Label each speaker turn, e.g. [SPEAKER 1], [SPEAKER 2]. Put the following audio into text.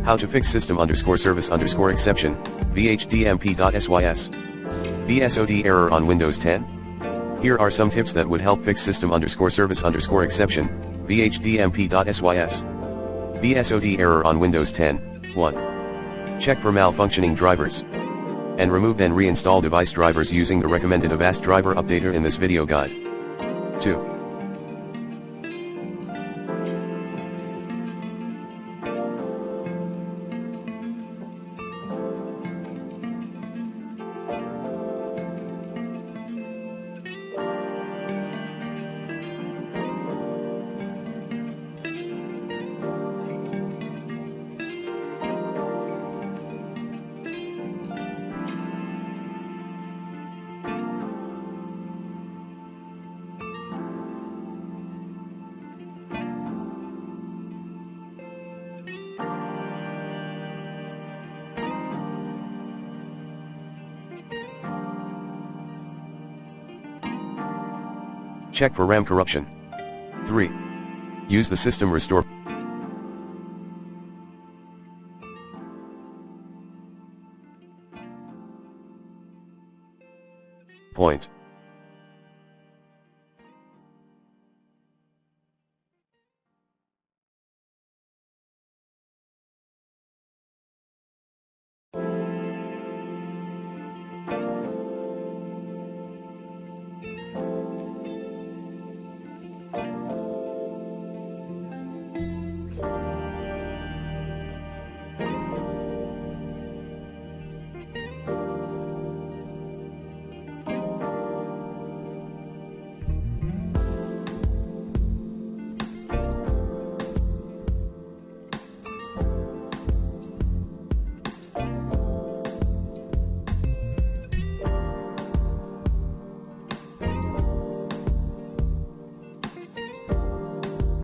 [SPEAKER 1] How to fix system_service_exception, Vhdmp.Sys. BSOD error on Windows 10? Here are some tips that would help fix system_service_exception, Vhdmp.Sys. BSOD error on Windows 10, 1. Check for malfunctioning drivers. And remove and reinstall device drivers using the recommended Avast driver updater in this video guide. 2. Check for RAM corruption. 3. Use the system restore point.